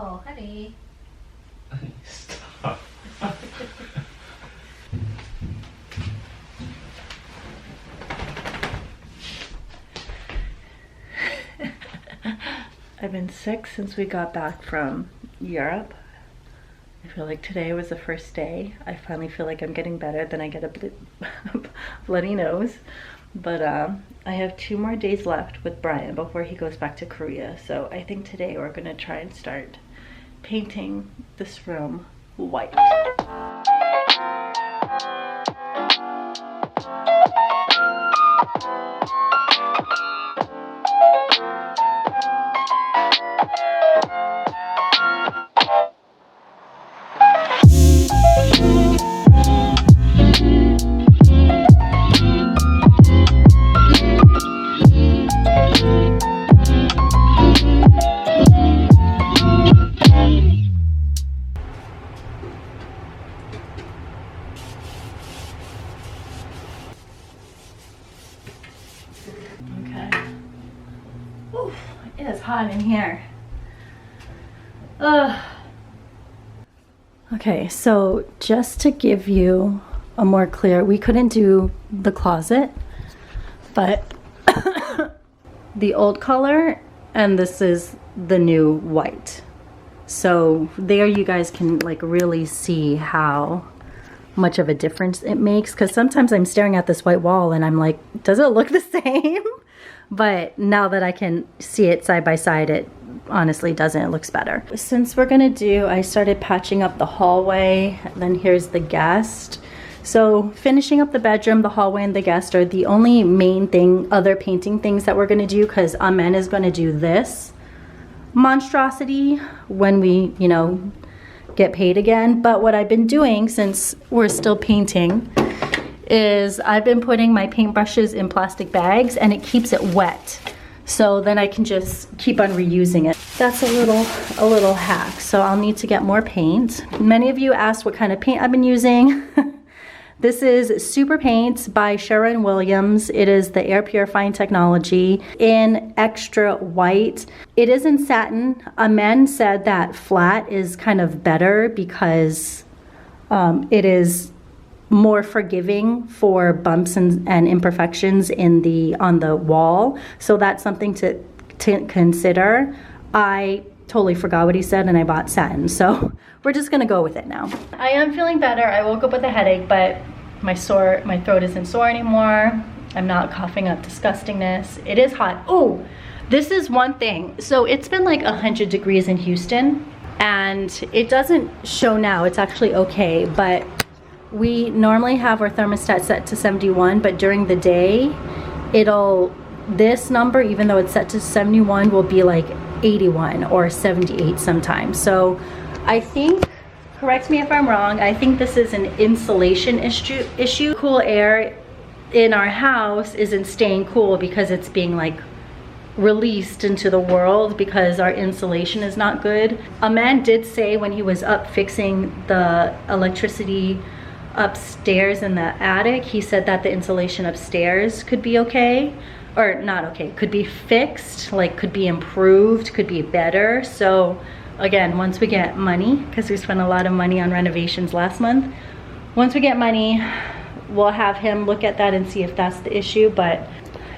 Oh, honey. Stop. I've been sick since we got back from Europe. I feel like today was the first day. I finally feel like I'm getting better. Then I get a bloody nose. But I have 2 more days left with Brian before he goes back to Korea. So I think today we're gonna try and start painting this room white. It is hot in here. Ugh. Okay, so just to give you a more clear, we couldn't do the closet, but the old color and this is the new white. So there you guys can like really see how much of a difference it makes, because sometimes I'm staring at this white wall and I'm like, does it look the same? But now that I can see it side by side, it honestly doesn't. It looks better. Since we're gonna do, I started patching up the hallway, then here's the guest. So finishing up the bedroom, the hallway, and the guest are the only main thing, other painting things that we're gonna do, because Amen is gonna do this monstrosity when we, you know, get paid again. But what I've been doing since we're still painting is I've been putting my paintbrushes in plastic bags and it keeps it wet. So then I can just keep on reusing it. That's a little hack. So I'll need to get more paint. Many of you asked what kind of paint I've been using. This is Super Paint by Sherwin-Williams. It is the air purifying technology in extra white. It is in satin. Amen said that flat is kind of better because it is more forgiving for bumps and imperfections on the wall. So that's something to consider. I totally forgot what he said and I bought satin. So we're just gonna go with it now. I am feeling better. I woke up with a headache, but my throat isn't sore anymore. I'm not coughing up disgustingness. It is hot. Oh, this is one thing. So it's been like 100 degrees in Houston and it doesn't show now. It's actually okay, but we normally have our thermostat set to 71, but during the day, this number, even though it's set to 71, will be like 81 or 78 sometimes. So I think, correct me if I'm wrong, I think this is an insulation issue. Cool air in our house isn't staying cool because it's being like released into the world because our insulation is not good. A man did say when he was up fixing the electricity upstairs in the attic, he said that the insulation upstairs could be okay, or not okay, could be fixed, like could be improved, could be better. So again, once we get money, because we spent a lot of money on renovations last month, once we get money, we'll have him look at that and see if that's the issue. But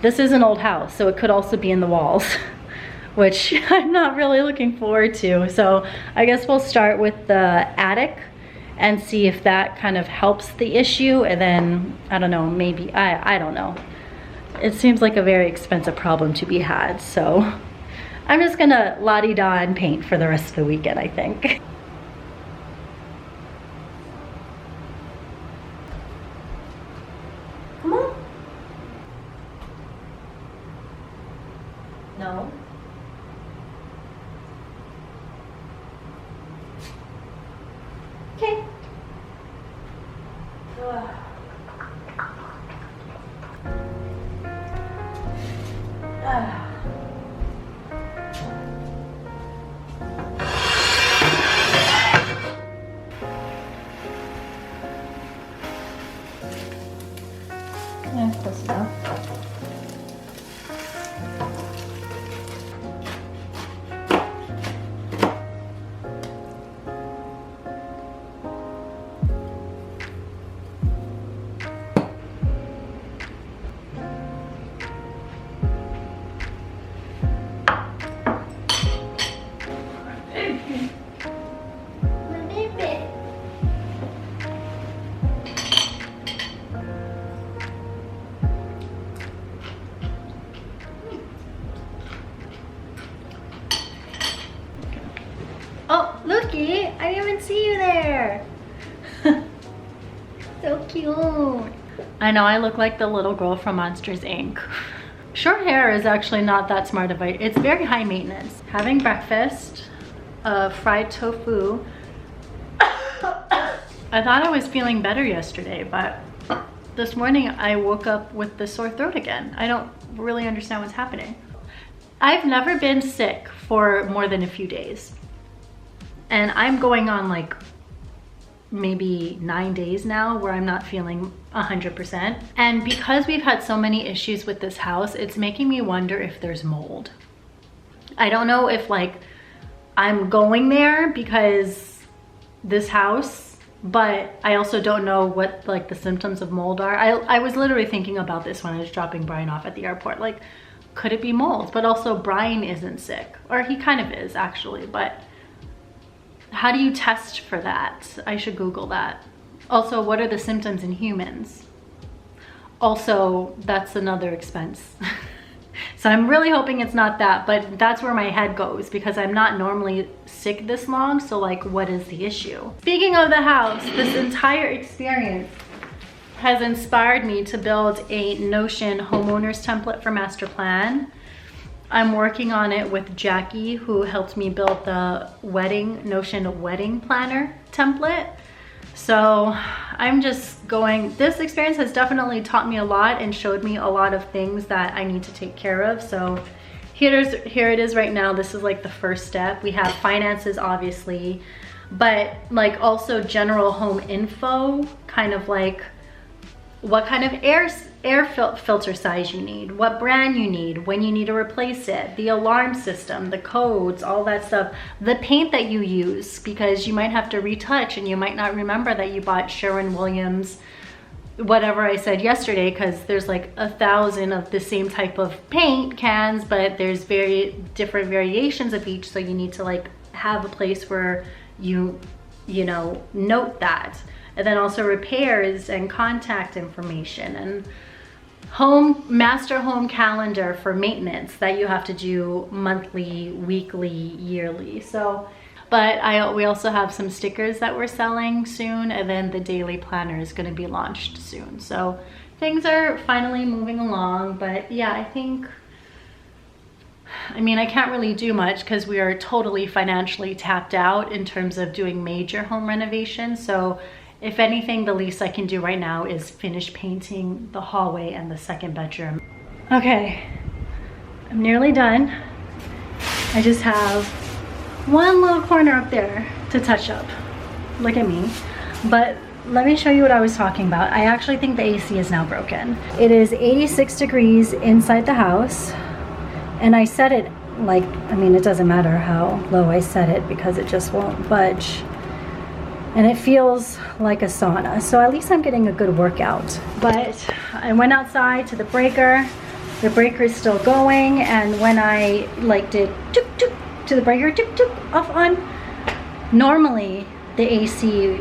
this is an old house, so it could also be in the walls, which I'm not really looking forward to. So I guess we'll start with the attic and see if that kind of helps the issue, and then I don't know, maybe I don't know. It seems like a very expensive problem to be had, so I'm just gonna la-di-da and paint for the rest of the weekend, I think. Come on. No. Okay. Yeah, close enough. I know I look like the little girl from Monsters Inc. Short hair is actually not that smart of it. It's very high maintenance. Having breakfast, fried tofu. I thought I was feeling better yesterday, but this morning I woke up with the sore throat again. I don't really understand what's happening. I've never been sick for more than a few days. And I'm going on like maybe 9 days now where I'm not feeling 100%. And because we've had so many issues with this house, it's making me wonder if there's mold. I don't know if like I'm going there because this house, but I also don't know what like the symptoms of mold are. I was literally thinking about this when I was dropping Brian off at the airport. Like, could it be mold? But also Brian isn't sick, or he kind of is actually, but how do you test for that? I should Google that. Also, what are the symptoms in humans? Also, that's another expense. So I'm really hoping it's not that, but that's where my head goes because I'm not normally sick this long. So like, what is the issue? Speaking of the house, this entire experience has inspired me to build a Notion homeowners template for master plan. I'm working on it with Jackie, who helped me build the Notion wedding planner template. So I'm just going, this experience has definitely taught me a lot and showed me a lot of things that I need to take care of. So here it is right now. This is like the first step. We have finances, obviously, but like also general home info, kind of like what kind of air filter size you need, what brand you need, when you need to replace it, the alarm system, the codes, all that stuff, the paint that you use, because you might have to retouch and you might not remember that you bought Sherwin-Williams, whatever I said yesterday, because there's like 1,000 of the same type of paint cans, but there's very different variations of each, so you need to like have a place where you know, note that. And then also repairs and contact information and master home calendar for maintenance that you have to do monthly, weekly, yearly. So, but we also have some stickers that we're selling soon, and then the daily planner is going to be launched soon. So things are finally moving along, but yeah, I mean, I can't really do much because we are totally financially tapped out in terms of doing major home renovations. So if anything, the least I can do right now is finish painting the hallway and the second bedroom. Okay, I'm nearly done. I just have one little corner up there to touch up. Look at me. But let me show you what I was talking about. I actually think the AC is now broken. It is 86 degrees inside the house. And I set it like, I mean, it doesn't matter how low I set it because it just won't budge. And it feels like a sauna, so at least I'm getting a good workout. But I went outside to the breaker is still going, and when I like did toop toop to the breaker, toop toop off on, normally the AC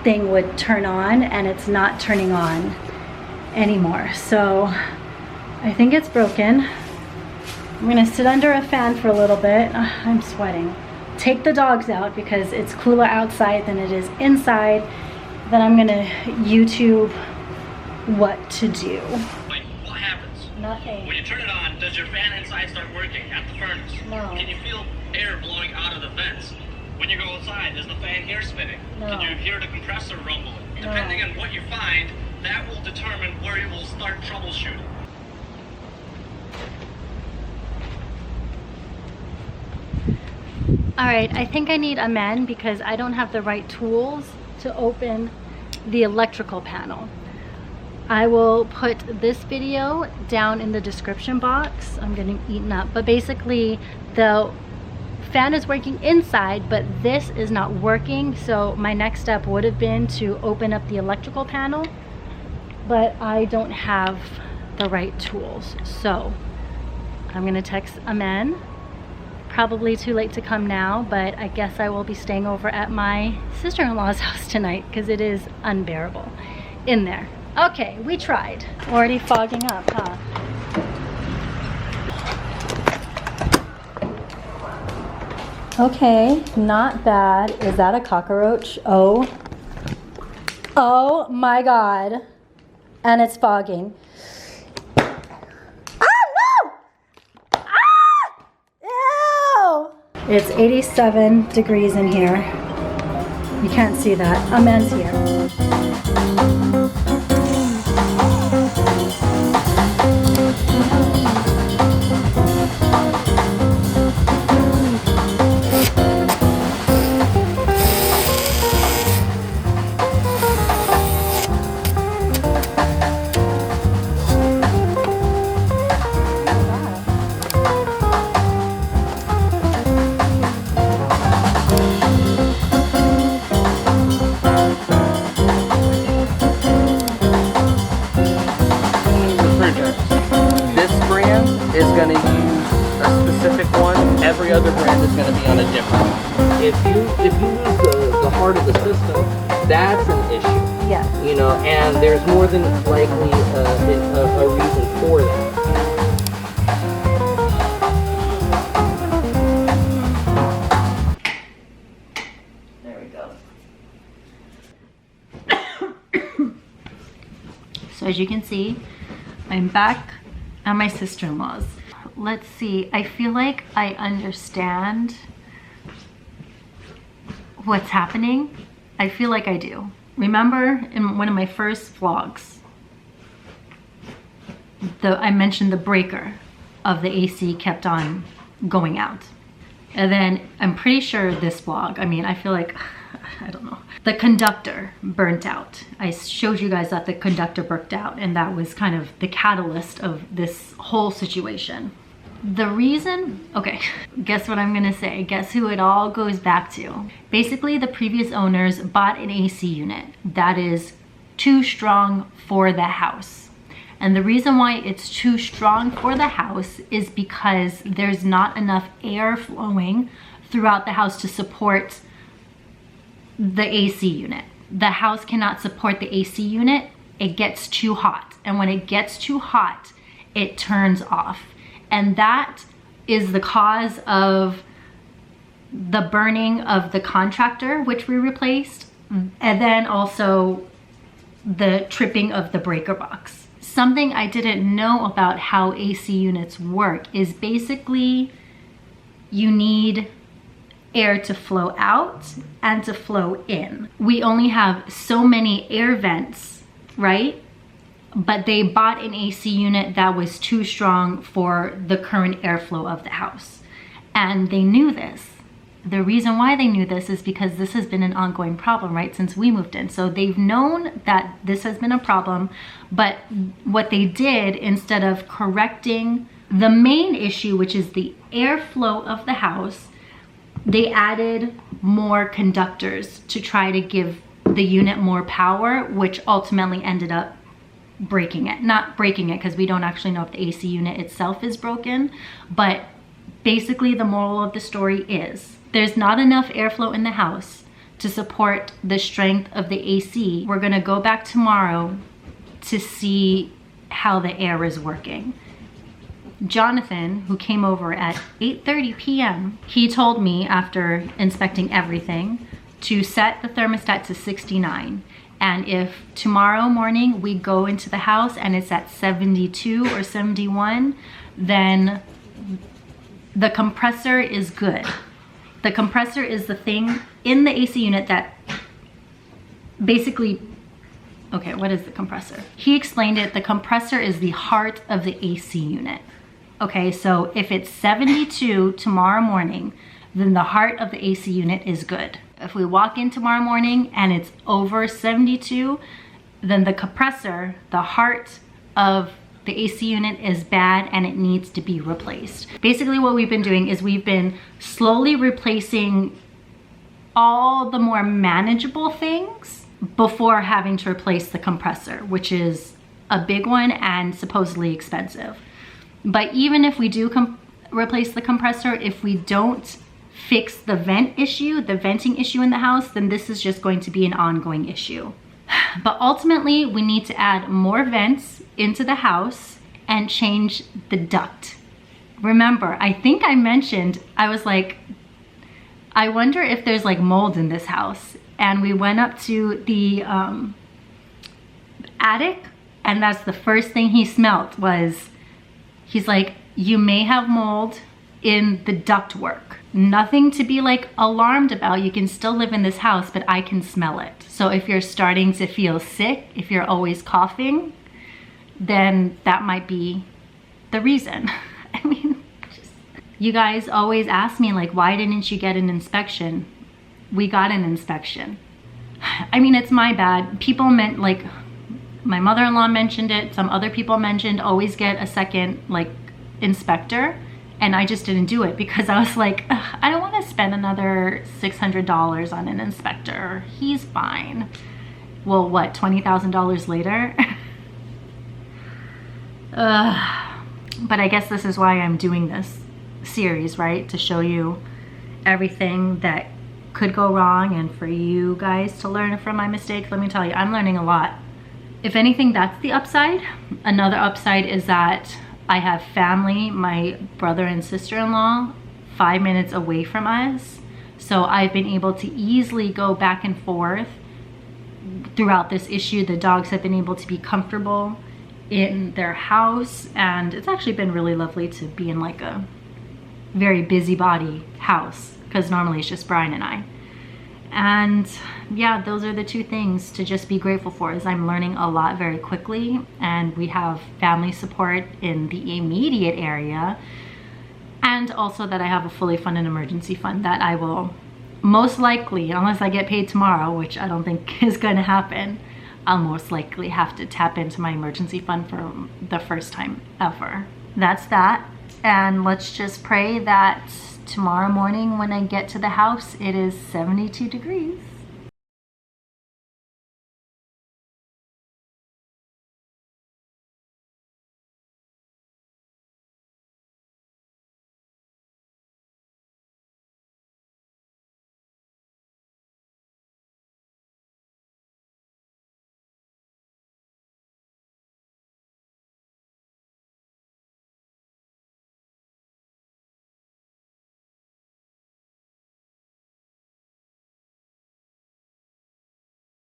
thing would turn on, and it's not turning on anymore. So I think it's broken. I'm gonna sit under a fan for a little bit. I'm sweating. Take the dogs out because it's cooler outside than it is inside. Then I'm gonna YouTube what to do. Wait, what happens? Nothing. When you turn it on, does your fan inside start working at the furnace? No. Can you feel air blowing out of the vents? When you go outside, is the fan here spinning? No. Can you hear the compressor rumble? No. Depending on what you find, that will determine where you will start troubleshooting. All right, I think I need a man because I don't have the right tools to open the electrical panel. I will put this video down in the description box. I'm getting eaten up, but basically the fan is working inside, but this is not working. So my next step would have been to open up the electrical panel, but I don't have the right tools. So I'm gonna text a man. Probably too late to come now, but I guess I will be staying over at my sister-in-law's house tonight because it is unbearable in there. Okay, we tried. Already fogging up, huh? Okay, not bad. Is that a cockroach? Oh my God. and it's fogging. Ah, no! Ah! Ew! It's 87 degrees in here. You can't see that. A man's here. Is going to use a specific one. Every other brand is going to be on a different one. If you lose the heart of the system, that's an issue. Yeah. You know, and there's more than likely a reason for that. There we go. So as you can see, I'm back at my sister-in-law's. Let's see, I feel like I understand what's happening. I feel like I do. Remember in one of my first vlogs, I mentioned the breaker of the AC kept on going out. And then I'm pretty sure this vlog, I mean, I feel like, I don't know. The conductor burnt out. I showed you guys that the conductor burnt out, and that was kind of the catalyst of this whole situation. The reason, okay, guess what I'm gonna say? Guess who it all goes back to? Basically, the previous owners bought an AC unit that is too strong for the house. And the reason why it's too strong for the house is because there's not enough air flowing throughout the house to support the AC unit. The house cannot support the AC unit. It gets too hot. And when it gets too hot, it turns off. And that is the cause of the burning of the contactor, which we replaced, and then also the tripping of the breaker box. Something I didn't know about how AC units work is basically you need air to flow out and to flow in. We only have so many air vents, right? But they bought an AC unit that was too strong for the current airflow of the house. And they knew this. The reason why they knew this is because this has been an ongoing problem, right, since we moved in. So they've known that this has been a problem, but what they did, instead of correcting the main issue, which is the airflow of the house, they added more conductors to try to give the unit more power, which ultimately ended up breaking it. Not breaking it, because we don't actually know if the AC unit itself is broken, but basically the moral of the story is there's not enough airflow in the house to support the strength of the AC. We're gonna go back tomorrow to see how the air is working. Jonathan, who came over at 8:30 p.m., he told me after inspecting everything to set the thermostat to 69. And if tomorrow morning we go into the house and it's at 72 or 71, then the compressor is good. The compressor is the thing in the AC unit that basically, okay, what is the compressor? He explained it, the compressor is the heart of the AC unit. Okay, so if it's 72 tomorrow morning, then the heart of the AC unit is good. If we walk in tomorrow morning and it's over 72, then the compressor, the heart of the AC unit, is bad and it needs to be replaced. Basically what we've been doing is we've been slowly replacing all the more manageable things before having to replace the compressor, which is a big one and supposedly expensive. But even if we do replace the compressor, if we don't fix the vent issue, the venting issue in the house, then this is just going to be an ongoing issue. But ultimately, we need to add more vents into the house and change the duct. Remember, I think I mentioned, I was like, I wonder if there's like mold in this house. And we went up to the attic And that's the first thing he smelt was, he's like, you may have mold in the ductwork. Nothing to be like alarmed about. You can still live in this house, but I can smell it. So if you're starting to feel sick, if you're always coughing, then that might be the reason. I mean, you guys always ask me like, why didn't you get an inspection? We got an inspection. I mean, it's my bad. People meant, like, my mother-in-law mentioned it, some other people mentioned always get a second like inspector, and I just didn't do it because I was like, I don't want to spend another $600 on an inspector. He's fine. Well, what, $20,000 later? But I guess this is why I'm doing this series, right? To show you everything that could go wrong and for you guys to learn from my mistakes. Let me tell you, I'm learning a lot. If anything, that's the upside. Another upside is that I have family, my brother and sister-in-law, 5 minutes away from us. So I've been able to easily go back and forth throughout this issue. The dogs have been able to be comfortable in their house, and it's actually been really lovely to be in like a very busybody house, because normally it's just Brian and I. And yeah, those are the two things to just be grateful for, is I'm learning a lot very quickly, and we have family support in the immediate area, and also that I have a fully funded emergency fund that I will most likely, unless I get paid tomorrow, which I don't think is going to happen, I'll most likely have to tap into my emergency fund for the first time ever. That's that. And let's just pray that tomorrow morning when I get to the house, it is 72 degrees.